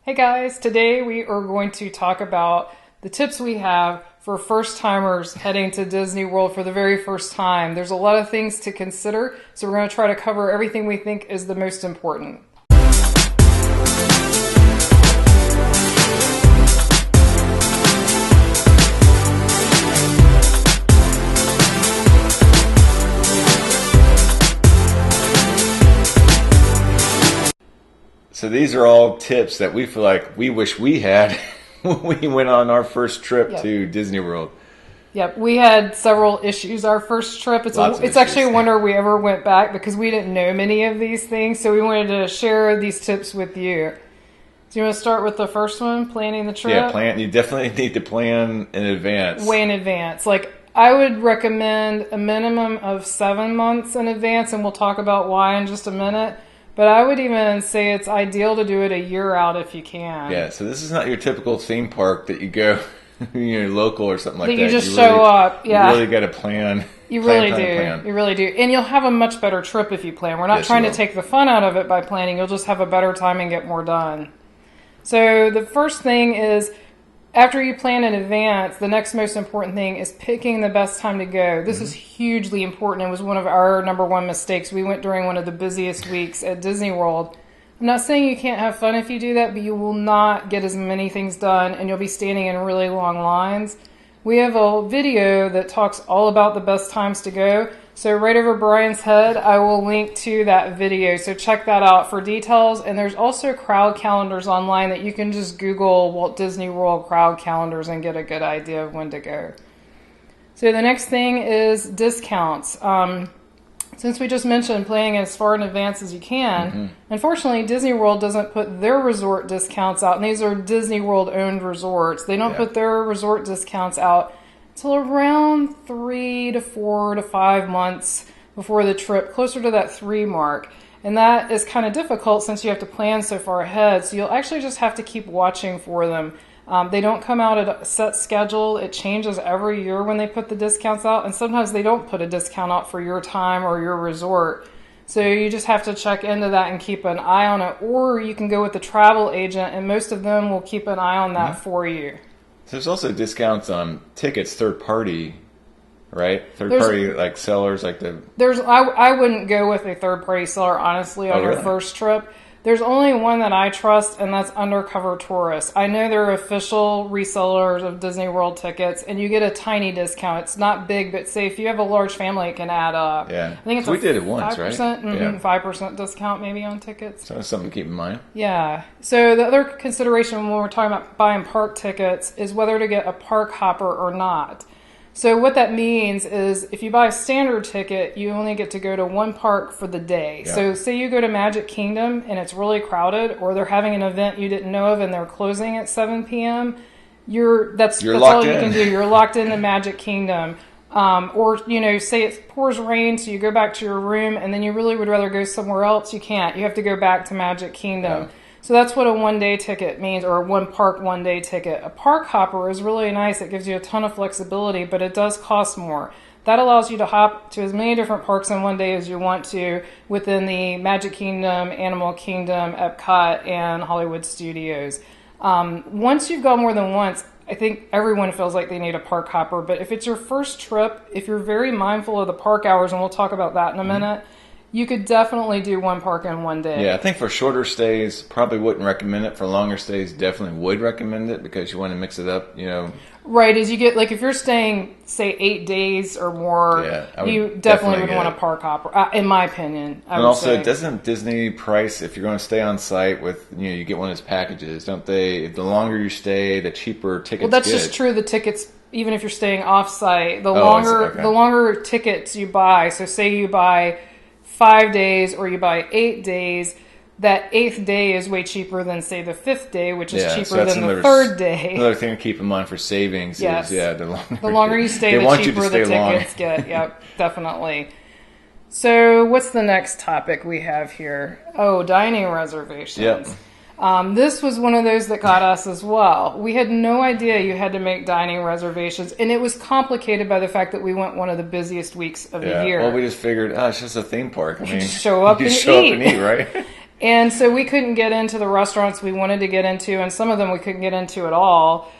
Hey guys, today we are going to talk about the tips we have for first timers heading to Disney World for the very first time. There's a lot of things to consider, so we're going to try to cover everything we think is the most important. So these are all tips that we feel like we wish we had when we went on our first trip to Disney World. Yep, we had several issues our first trip. It's actually a wonder we ever went back because we didn't know many of these things, so we wanted to share these tips with you. Do you want to start with the first one, planning the trip? Yeah, you definitely need to plan in advance. Way in advance. I would recommend a minimum of 7 months in advance, and we'll talk about why in just a minute. But I would even say it's ideal to do it a year out if you can. Yeah, so this is not your typical theme park that you go, you're local or something like that. You just show up. Yeah. You really got to plan. You really do. You really do. And you'll have a much better trip if you plan. We're not trying to take the fun out of it by planning. You'll just have a better time and get more done. So the first thing is, after you plan in advance, the next most important thing is picking the best time to go. This is hugely important. It was one of our number one mistakes. We went during one of the busiest weeks at Disney World. I'm not saying you can't have fun if you do that, but you will not get as many things done, and you'll be standing in really long lines. We have a video that talks all about the best times to go. So right over Brian's head, I will link to that video. So check that out for details. And there's also crowd calendars online that you can just Google Walt Disney World crowd calendars and get a good idea of when to go. So the next thing is discounts. Since we just mentioned planning as far in advance as you can, unfortunately Disney World doesn't put their resort discounts out. And these are Disney World owned resorts. They don't put their resort discounts out until around 3 to 4 to 5 months before the trip, closer to that 3 mark. And that is kind of difficult since you have to plan so far ahead. So you'll actually just have to keep watching for them. They don't come out at a set schedule. It changes every year when they put the discounts out. And sometimes they don't put a discount out for your time or your resort. So you just have to check into that and keep an eye on it. Or you can go with the travel agent, and most of them will keep an eye on that for you. There's also discounts on tickets, third party, right? Third party like sellers, like the. I wouldn't go with a third party seller honestly on your first trip. There's only one that I trust, and that's Undercover Tourist. I know they're official resellers of Disney World tickets, and you get a tiny discount. It's not big, but say if you have a large family, it can add up. Yeah, I think it's we did it once, 5%, right? 5% discount maybe on tickets. So that's something to keep in mind. Yeah. So the other consideration when we're talking about buying park tickets is whether to get a park hopper or not. So what that means is if you buy a standard ticket, you only get to go to one park for the day. Yeah. So say you go to Magic Kingdom and it's really crowded, or they're having an event you didn't know of and they're closing at 7 p.m., that's all you can do. You're locked into Magic Kingdom. Or, say it pours rain, so you go back to your room and then you really would rather go somewhere else. You can't. You have to go back to Magic Kingdom. Yeah. So that's what a one-day ticket means, or a one-park, one-day ticket. A park hopper is really nice. It gives you a ton of flexibility, but it does cost more. That allows you to hop to as many different parks in one day as you want to within the Magic Kingdom, Animal Kingdom, Epcot, and Hollywood Studios. Once you've gone more than once, I think everyone feels like they need a park hopper, but if it's your first trip, if you're very mindful of the park hours, and we'll talk about that in a minute, you could definitely do one park in one day. Yeah, I think for shorter stays, probably wouldn't recommend it. For longer stays, definitely would recommend it because you want to mix it up, Right, as you get, if you're staying, say, 8 days or more, you definitely would want a park hopper, in my opinion. And also, doesn't Disney price, if you're going to stay on site with, you get one of those packages, don't they? The longer you stay, the cheaper tickets get. Well, that's just true. The tickets, even if you're staying off-site, the longer tickets you buy, so say you buy 5 days or you buy 8 days, that 8th day is way cheaper than, say, the 5th day, which is cheaper than the 3rd day. Another thing to keep in mind for savings is, the longer you stay, the cheaper the tickets get. Yep, definitely. So what's the next topic we have here? Oh, dining reservations. Yep. This was one of those that got us as well. We had no idea you had to make dining reservations, and it was complicated by the fact that we went one of the busiest weeks of the year. Well, we just figured, it's just a theme park. I mean, show up and eat, right? And so we couldn't get into the restaurants we wanted to get into, and some of them we couldn't get into at all.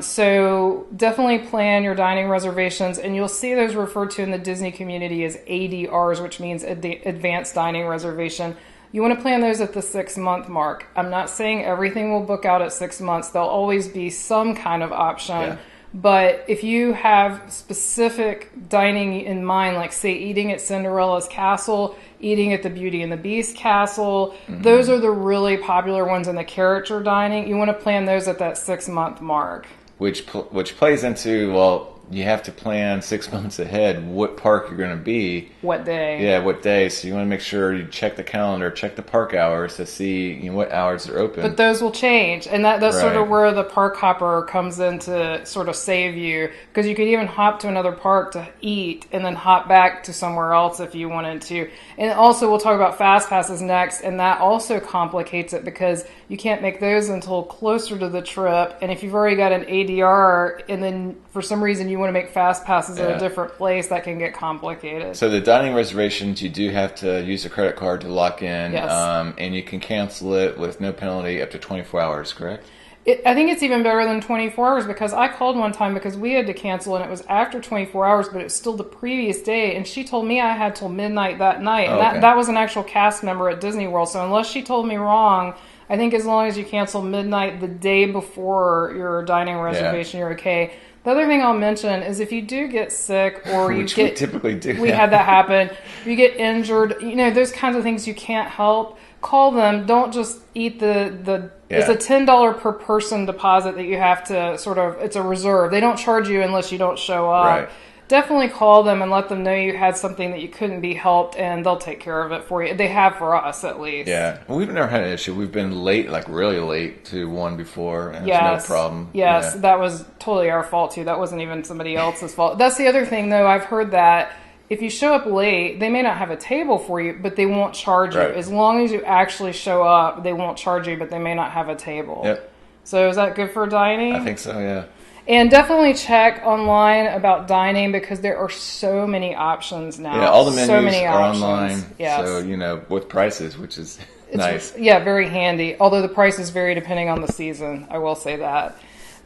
So definitely plan your dining reservations, and you'll see those referred to in the Disney community as ADRs, which means advanced dining reservation. You want to plan those at the 6-month mark. I'm not saying everything will book out at 6 months. There'll always be some kind of option. Yeah. But if you have specific dining in mind, like say eating at Cinderella's castle, eating at the Beauty and the Beast castle, those are the really popular ones in the character dining. You want to plan those at that 6-month mark. Which plays into, well, you have to plan 6 months ahead what park you're going to be. What day. Yeah, what day. So you want to make sure you check the calendar, check the park hours to see what hours are open. But those will change. And that's sort of where the park hopper comes in to sort of save you. Because you could even hop to another park to eat and then hop back to somewhere else if you wanted to. And also we'll talk about fast passes next. And that also complicates it because you can't make those until closer to the trip. And if you've already got an ADR and then for some reason you want to make fast passes at a different place, that can get complicated. So the dining reservations, you do have to use a credit card to lock in, and you can cancel it with no penalty up to 24 hours, correct? I think it's even better than 24 hours because I called one time because we had to cancel and it was after 24 hours, but it was still the previous day, and she told me I had till midnight that night, and that was an actual cast member at Disney World, so unless she told me wrong, I think as long as you cancel midnight the day before your dining reservation, you're okay. The other thing I'll mention is if you do get sick or we typically do. We had that happen. You get injured, those kinds of things you can't help. Call them. Don't just eat the it's a $10 per person deposit that you have to it's a reserve. They don't charge you unless you don't show up. Right. Definitely call them and let them know you had something that you couldn't be helped, and they'll take care of it for you. They have for us, at least. Yeah. Well, we've never had an issue. We've been late, like really late to one before, and there's no problem. Yes, that was totally our fault, too. That wasn't even somebody else's fault. That's the other thing, though. I've heard that if you show up late, they may not have a table for you, but they won't charge you. As long as you actually show up, they won't charge you, but they may not have a table. Yep. So is that good for dining? I think so, yeah. And definitely check online about dining because there are so many options now. Yeah, all the menus are online. Yes. So, with prices, which is nice. Yeah, very handy. Although the prices vary depending on the season, I will say that.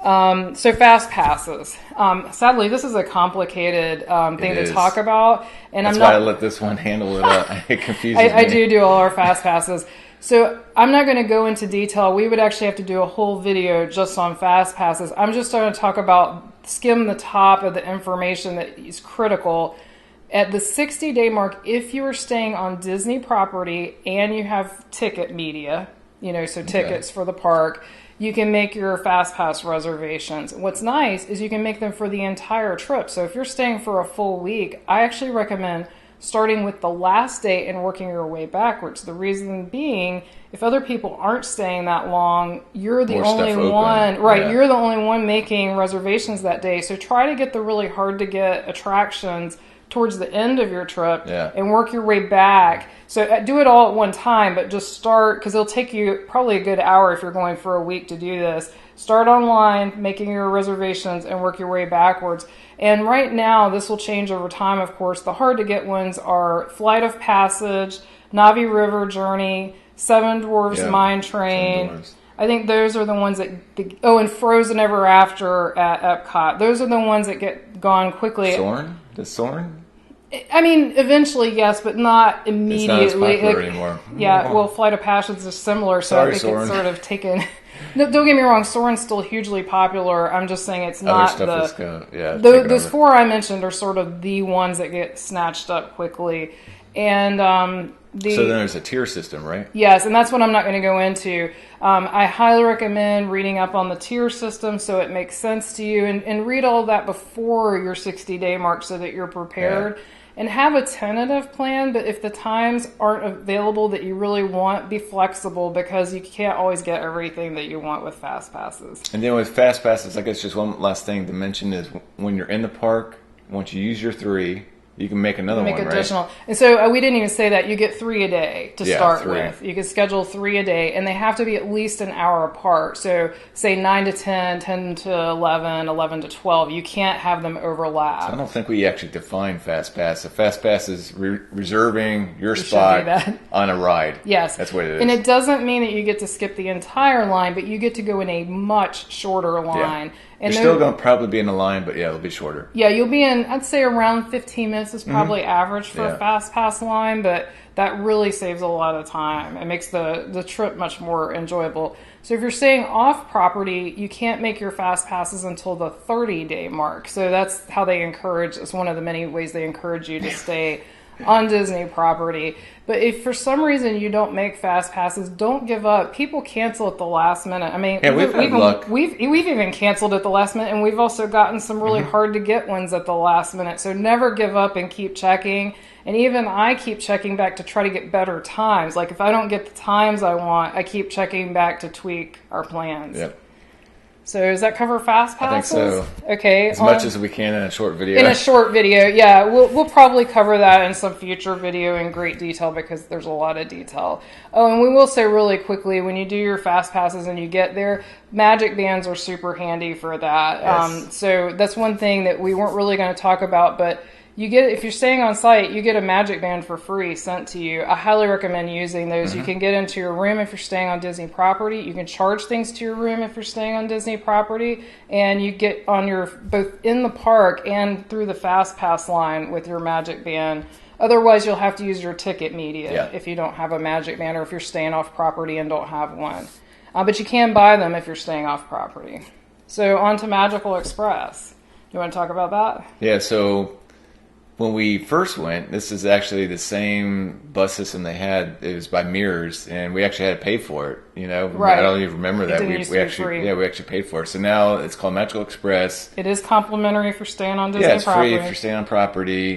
So fast passes. Sadly, this is a complicated thing to talk about. And That's why I let this one handle it. It confuses me. I do all our fast passes. So I'm not going to go into detail. We would actually have to do a whole video just on fast passes. I'm just going to talk about, skim the top of the information that is critical. At the 60-day mark, if you are staying on Disney property and you have ticket media, tickets for the park, you can make your fast pass reservations. What's nice is you can make them for the entire trip. So if you're staying for a full week, I actually recommend starting with the last day and working your way backwards. The reason being, if other people aren't staying that long, you're the only one, you're the only one making reservations that day. So try to get the really hard to get attractions towards the end of your trip and work your way back. So do it all at one time, but just start, because it'll take you probably a good hour if you're going for a week to do this. Start online, making your reservations, and work your way backwards. And right now, this will change over time, of course. The hard-to-get ones are Flight of Passage, Navi River Journey, Seven Dwarfs Mine Train. I think those are the ones that... and Frozen Ever After at Epcot. Those are the ones that get gone quickly. Soarin'? Does Soarin'? I mean, eventually, yes, but not immediately. It's not as popular anymore. Yeah, well, Flight of Passage is similar, so I think it's sort of taken... No, don't get me wrong, Soarin's still hugely popular. I'm just saying it's not those four I mentioned are sort of the ones that get snatched up quickly. And so then there's a tier system, right? Yes, and that's what I'm not going to go into. I highly recommend reading up on the tier system so it makes sense to you, and read all that before your 60-day mark so that you're prepared. Yeah. And have a tentative plan, but if the times aren't available that you really want, be flexible because you can't always get everything that you want with fast passes. And then with fast passes, I guess just one last thing to mention is when you're in the park, once you use your 3, you can make another one, additional. Right? And so we didn't even say that. You get 3 a day to start with. You can schedule 3 a day, and they have to be at least an hour apart. So say 9 to 10, 10 to 11, 11 to 12. You can't have them overlap. So I don't think we actually define fast pass. A fast pass is reserving your spot on a ride. Yes. That's what it is. And it doesn't mean that you get to skip the entire line, but you get to go in a much shorter line. Yeah. And you're still going to probably be in the line, but it'll be shorter. Yeah, you'll be in, I'd say around 15 minutes is probably average for a fast pass line, but that really saves a lot of time. It makes the trip much more enjoyable. So if you're staying off property, you can't make your fast passes until the 30-day mark. So that's how they encourage, it's one of the many ways they encourage you to stay on Disney property. But if for some reason you don't make fast passes, don't give up. People cancel at the last minute. I mean, we've had luck. We've even canceled at the last minute, and we've also gotten some really hard to get ones at the last minute. So never give up and keep checking. And even I keep checking back to try to get better times. Like if I don't get the times I want, I keep checking back to tweak our plans. Yep. So does that cover fast passes? I think so. Okay. As much as we can in a short video. In a short video, yeah. We'll probably cover that in some future video in great detail because there's a lot of detail. Oh, and we will say really quickly, when you do your fast passes and you get there, magic bands are super handy for that. Yes. So that's one thing that we weren't really going to talk about, but you get, if you're staying on site, you get a magic band for free sent to you. I highly recommend using those. You can get into your room if you're staying on Disney property. You can charge things to your room if you're staying on Disney property. And you get on your, both in the park and through the fast pass line with your magic band. Otherwise, you'll have to use your ticket media if you don't have a magic band or if you're staying off property and don't have one. But you can buy them if you're staying off property. So on to Magical Express. You want to talk about that? Yeah, so when we first went, this is actually the same bus system they had. It was by mirrors, and we actually had to pay for it. You know, right. I don't even remember that. We actually paid for it. So now it's called Magical Express. It is complimentary if you're staying on Disney property. Yeah, it's free if you're staying on property.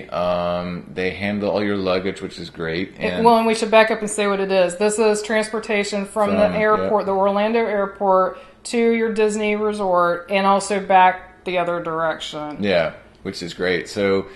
They handle all your luggage, which is great. And we should back up and say what it is. This is transportation from the airport, the Orlando airport, to your Disney resort, and also back the other direction. Yeah, which is great. So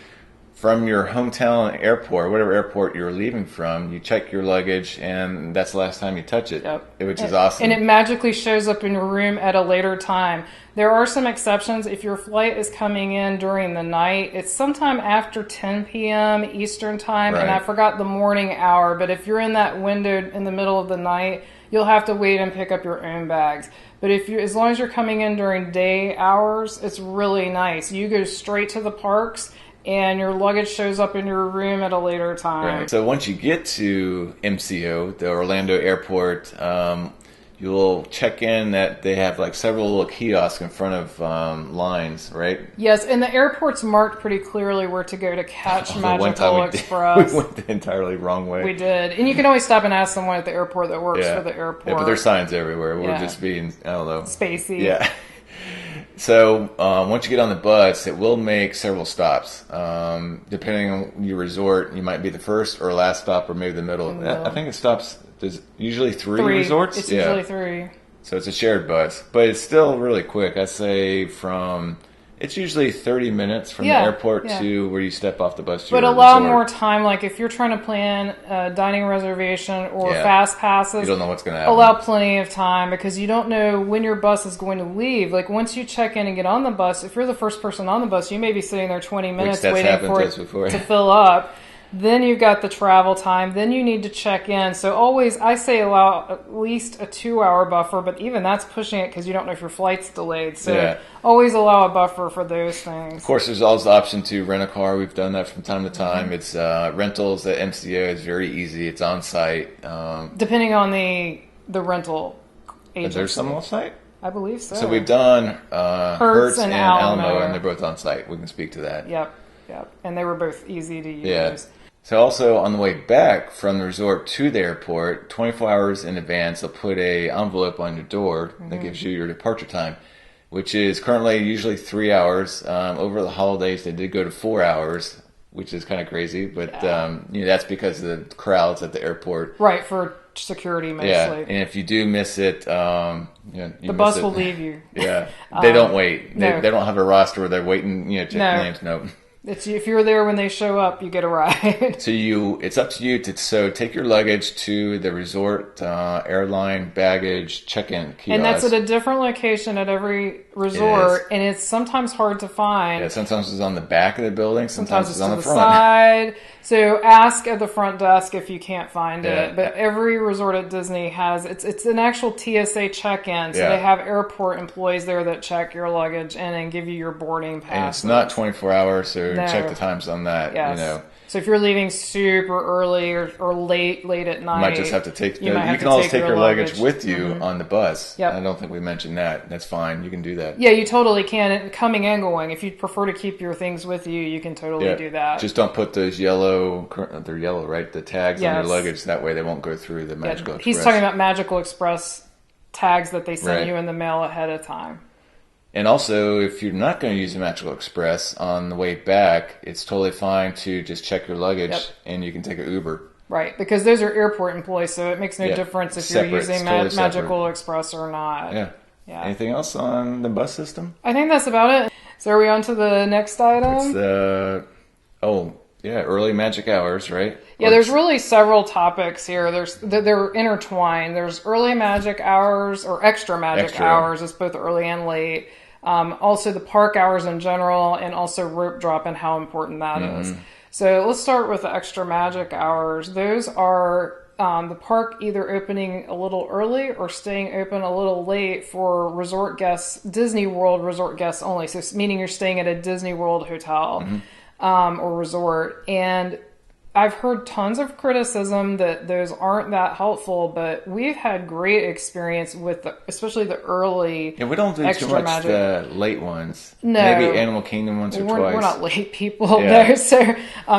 from your hometown airport, whatever airport you're leaving from, you check your luggage, and that's the last time you touch it, which is awesome. And it magically shows up in your room at a later time. There are some exceptions. If your flight is coming in during the night, it's sometime after 10 p.m. Eastern time, and I forgot the morning hour, but if you're in that window in the middle of the night, you'll have to wait and pick up your own bags. But as long as you're coming in during day hours, it's really nice. You go straight to the parks, and your luggage shows up in your room at a later time. Right. So once you get to MCO, the Orlando airport, you'll check in that they have like several little kiosks in front of lines, right? Yes, and the airport's marked pretty clearly where to go to catch Magical Express. We went the entirely wrong way. We did. And you can always stop and ask someone at the airport that works for the airport. Yeah, but there's signs everywhere. We're just being, I don't know. Spacey. Yeah. So once you get on the bus, it will make several stops. Depending on your resort, you might be the first or last stop or maybe the middle. I think it stops, there's usually three resorts. It's usually 3. So it's a shared bus. But it's still really quick. I'd say it's usually 30 minutes from the airport to where you step off the bus to But your allow resort. more time, like if you're trying to plan a dining reservation or fast passes, you don't know what's going to happen. Allow plenty of time because you don't know when your bus is going to leave. Like once you check in and get on the bus, if you're the first person on the bus, you may be sitting there 20 minutes waiting for it to fill up. Then you've got the travel time. Then you need to check in. So always, I say allow at least a 2-hour buffer, but even that's pushing it because you don't know if your flight's delayed. So always allow a buffer for those things. Of course, there's always the option to rent a car. We've done that from time to time. It's rentals at MCO is very easy. It's on site. Depending on the rental agency. Is there some on site? I believe so. So we've done Hertz and Alamo, and they're both on site. We can speak to that. Yep. And they were both easy to use. Yeah. So also on the way back from the resort to the airport, 24 hours in advance, they'll put a envelope on your door that gives you your departure time, which is currently usually 3 hours. Over the holidays, they did go to 4 hours, which is kind of crazy, but that's because of the crowds at the airport. Right, for security mostly. Yeah, and if you do miss it, the bus will leave you. Yeah, they don't wait. They don't have a roster where they're waiting, check names. No. If you're there when they show up, you get a ride. So it's up to you to take your luggage to the resort airline baggage check-in kiosk. And that's at a different location at every resort, and it's sometimes hard to find. Yeah, sometimes it's on the back of the building, sometimes it's on the front. Side. So ask at the front desk if you can't find it. But every resort at Disney has it's an actual TSA check-in. So they have airport employees there that check your luggage in and give you your boarding pass. And it's not 24 hours, so check the times on that. Yes. You know. So if you're leaving super early or late at night, you might just have to take you can always take your luggage with you on the bus. Yep. I don't think we mentioned that. That's fine. You can do that. Yeah, you totally can. Coming and going. If you prefer to keep your things with you, you can totally do that. Just don't put those they're yellow, right? The tags on your luggage. That way they won't go through the Magical Express. He's talking about Magical Express tags that they send you in the mail ahead of time. And also, if you're not going to use the Magical Express on the way back, it's totally fine to just check your luggage and you can take an Uber. Right, because those are airport employees, so it makes no difference if you're using Magical Express or not. Yeah. Anything else on the bus system? I think that's about it. So are we on to the next item? It's early magic hours, right? Yeah, there's really several topics here. They're intertwined. There's early magic hours or extra magic hours. It's both early and late. Also the park hours in general, and also rope drop and how important that is. So let's start with the extra magic hours. Those are the park either opening a little early or staying open a little late for resort guests, Disney World resort guests only. So meaning you're staying at a Disney World hotel or resort. And I've heard tons of criticism that those aren't that helpful, but we've had great experience with especially the early. Yeah, we don't do too much the late ones. No, maybe Animal Kingdom once or twice. We're not late people there, so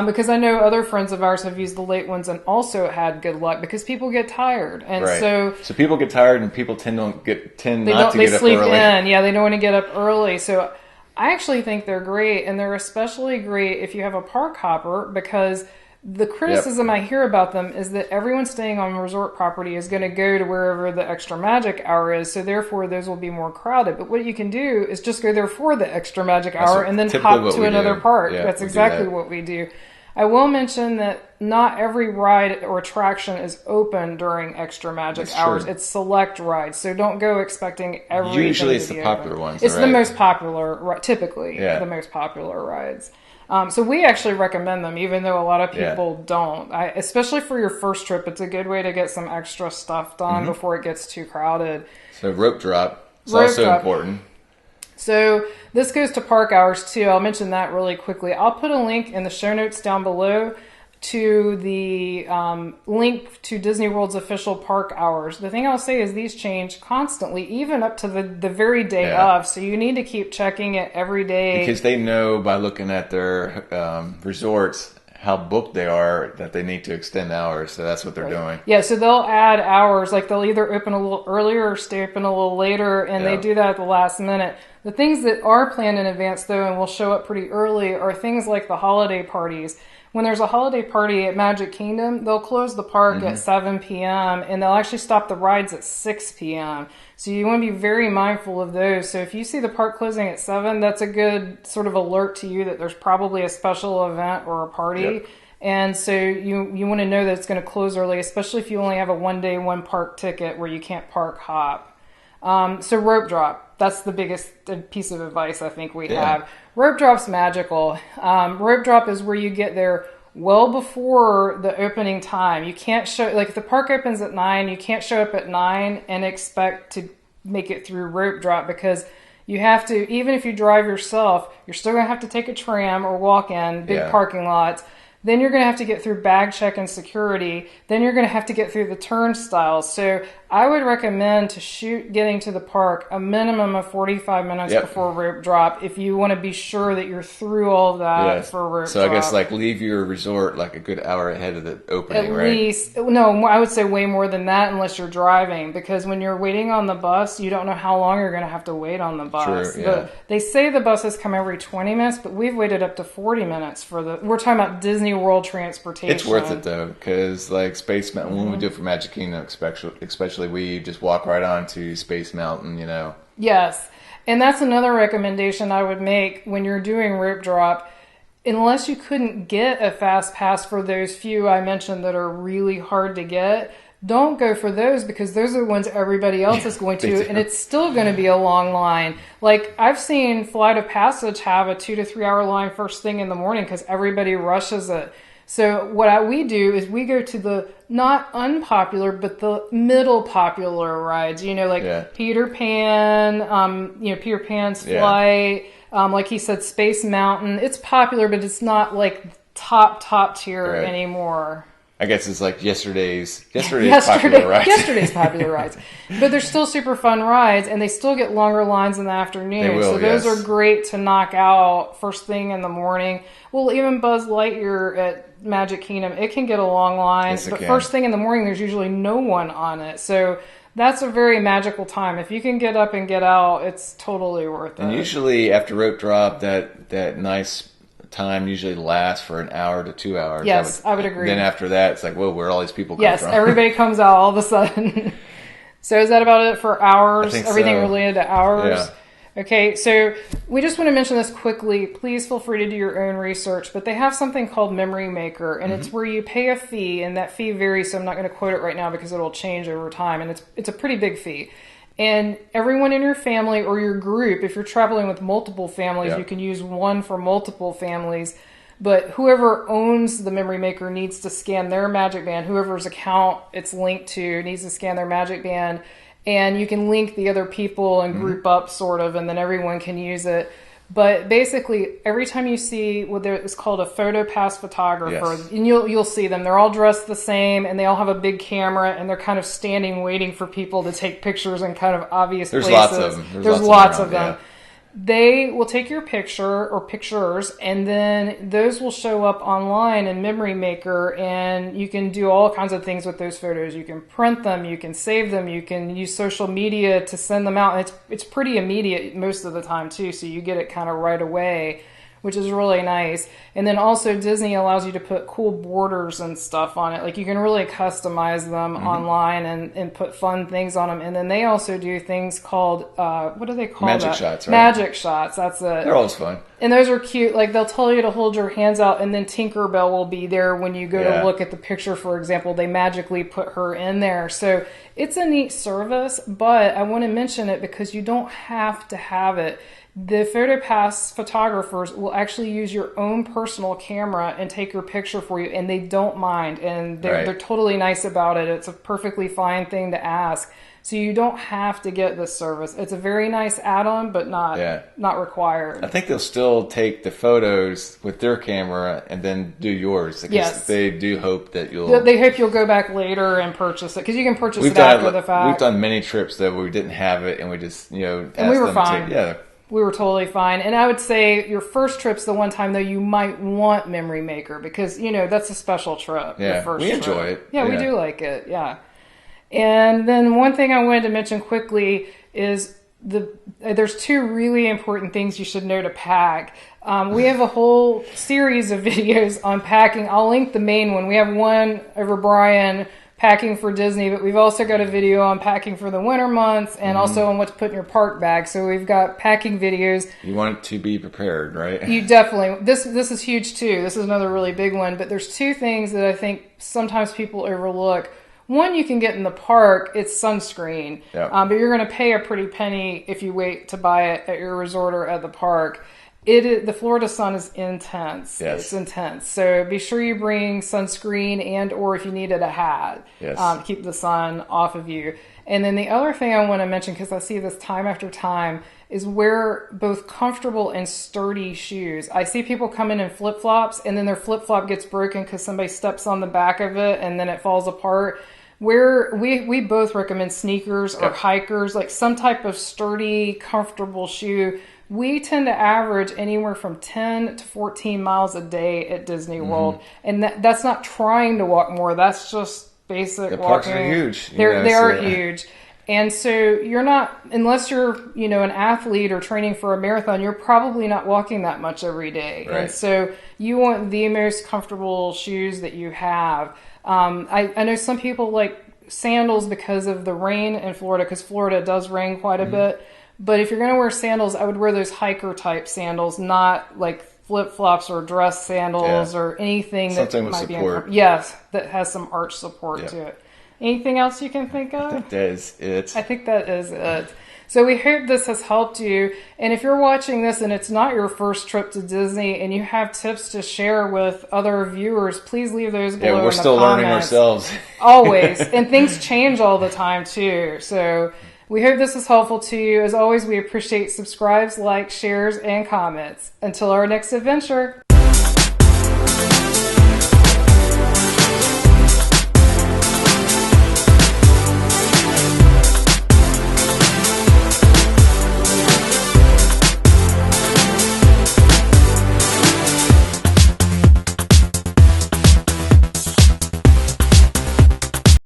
because I know other friends of ours have used the late ones and also had good luck because people get tired, and so people get tired and people tend not to get up early. They sleep in, they don't want to get up early, so. I actually think they're great, and they're especially great if you have a park hopper because the criticism I hear about them is that everyone staying on resort property is going to go to wherever the extra magic hour is, so therefore those will be more crowded. But what you can do is just go there for the extra magic hour and then hop to another park. That's exactly what we do. I will mention that not every ride or attraction is open during extra magic hours. It's select rides, so don't go expecting everything. Usually it's the popular ones. It's the most popular, typically the most popular rides. So we actually recommend them, even though a lot of people don't. Especially for your first trip, it's a good way to get some extra stuff done before it gets too crowded. So rope drop is also important. So this goes to park hours too. I'll mention that really quickly. I'll put a link in the show notes down below to the link to Disney World's official park hours. The thing I'll say is these change constantly, even up to the very day of. So you need to keep checking it every day. Because they know by looking at their resorts how booked they are that they need to extend hours. So that's what they're doing. Yeah, so they'll add hours. Like they'll either open a little earlier or stay open a little later, and they do that at the last minute. The things that are planned in advance, though, and will show up pretty early are things like the holiday parties. When there's a holiday party at Magic Kingdom, they'll close the park at 7 p.m. and they'll actually stop the rides at 6 p.m. So you want to be very mindful of those. So if you see the park closing at 7, that's a good sort of alert to you that there's probably a special event or a party. Yep. And so you want to know that it's going to close early, especially if you only have a one-day, one-park ticket where you can't park hop. So rope drop. That's the biggest piece of advice I think we have. Rope drop's magical. Rope drop is where you get there well before the opening time. You can't show, like if the park opens at 9, you can't show up at 9 and expect to make it through rope drop because you have to, even if you drive yourself, you're still going to have to take a tram or walk in big parking lots. Then you're going to have to get through bag check and security. Then you're going to have to get through the turnstiles. So I would recommend to shoot getting to the park a minimum of 45 minutes before rope drop if you want to be sure that you're through all of that for rope drop. So I guess like leave your resort like a good hour ahead of the opening, At least, no, I would say way more than that unless you're driving, because when you're waiting on the bus, you don't know how long you're going to have to wait on the bus. True, They say the buses come every 20 minutes, but we've waited up to 40 minutes we're talking about Disney World transportation. It's worth it though, because like Space Mountain, when we do it for Magic Kingdom, especially we just walk right on to Space Mountain, you know. Yes, and that's another recommendation I would make when you're doing rope drop. unless you couldn't get a fast pass for those few I mentioned that are really hard to get, don't go for those, because those are the ones everybody else is going to, and it's still going to be a long line. Like, I've seen Flight of Passage have a 2 to 3 hour line first thing in the morning because everybody rushes it. So what we do is we go to the not unpopular, but the middle popular rides, like Peter Pan, Peter Pan's Flight, like he said, Space Mountain. It's popular, but it's not like top tier anymore. I guess it's like yesterday's popular rides. Yesterday's popular rides. But they're still super fun rides, and they still get longer lines in the afternoon. So those are great to knock out first thing in the morning. Well, even Buzz Lightyear at Magic Kingdom, it can get a long line. But first thing in the morning, there's usually no one on it. So that's a very magical time. If you can get up and get out, it's totally worth it. And usually after rope drop, that nice time usually lasts for an hour to 2 hours. Yes, I would agree. Then after that, it's like, whoa, where all these people come from? Yes, everybody comes out all of a sudden. So is that about it for hours? I think Everything so. related to hours? Yeah. Okay, so we just want to mention this quickly. Please feel free to do your own research, but they have something called Memory Maker, and it's where you pay a fee, and that fee varies, so I'm not going to quote it right now because it'll change over time, and it's a pretty big fee. And everyone in your family or your group, if you're traveling with multiple families, you can use one for multiple families. But whoever owns the Memory Maker needs to scan their Magic Band. Whoever's account it's linked to needs to scan their Magic Band. And you can link the other people and group up, sort of, and then everyone can use it. But basically, every time you see it's called a photo pass photographer, and you'll see them. They're all dressed the same, and they all have a big camera, and they're kind of standing waiting for people to take pictures in kind of obvious places. Lots of them. There's lots of them. They will take your picture or pictures, and then those will show up online in Memory Maker, and you can do all kinds of things with those photos. You can print them, you can save them, you can use social media to send them out. And it's pretty immediate most of the time too, so you get it kind of right away, which is really nice. And then also Disney allows you to put cool borders and stuff on it. Like, you can really customize them online and put fun things on them. And then they also do things called, what do they call Magic shots, right? Magic shots, that's it. They're always fun. And those are cute. Like, they'll tell you to hold your hands out, and then Tinkerbell will be there when you go to look at the picture, for example. They magically put her in there. So it's a neat service, but I want to mention it because you don't have to have it. The PhotoPass photographers will actually use your own personal camera and take your picture for you, and they don't mind, and they're totally nice about it. It's a perfectly fine thing to ask. So you don't have to get this service. It's a very nice add-on, but not required. I think they'll still take the photos with their camera and then do yours. Because they do hope that you'll... They hope you'll go back later and purchase it, because you can purchase it after the fact. We've done many trips that we didn't have it, and we just, asked and we were them fine. to... We were totally fine. And I would say your first trip's the one time, though, you might want Memory Maker, because, that's a special trip. Yeah, we enjoy it. Yeah, we do like it, yeah. And then one thing I wanted to mention quickly is there's two really important things you should know to pack. We have a whole series of videos on packing. I'll link the main one. We have one over Brian packing for Disney, but we've also got a video on packing for the winter months and also on what to put in your park bag. So we've got packing videos. You want to be prepared, right? You definitely. This is huge too. This is another really big one. But there's two things that I think sometimes people overlook. One, you can get in the park. It's sunscreen. Yep. But you're going to pay a pretty penny if you wait to buy it at your resort or at the park. The Florida sun is intense. Yes. It's intense. So be sure you bring sunscreen or if you needed a hat. Yes. Keep the sun off of you. And then the other thing I want to mention, because I see this time after time, is wear both comfortable and sturdy shoes. I see people come in flip-flops, and then their flip-flop gets broken because somebody steps on the back of it, and then it falls apart. We both recommend sneakers or hikers, like some type of sturdy, comfortable shoe. We tend to average anywhere from 10 to 14 miles a day at Disney World. And that's not trying to walk more. That's just basic walking. The parks are huge. They are huge. And so you're not, unless you're, an athlete or training for a marathon, you're probably not walking that much every day. Right. And so you want the most comfortable shoes that you have. I know some people like sandals because of the rain in Florida, because Florida does rain quite a bit. But if you're going to wear sandals, I would wear those hiker type sandals, not like flip-flops or dress sandals or anything something that with might support. be that has some arch support to it. Anything else you can think of? I think that is it. I think that is it. So we hope this has helped you. And if you're watching this and it's not your first trip to Disney and you have tips to share with other viewers, please leave those below in the comments. We're still learning ourselves. Always. And things change all the time too. So we hope this is helpful to you. As always, we appreciate subscribes, likes, shares, and comments. Until our next adventure.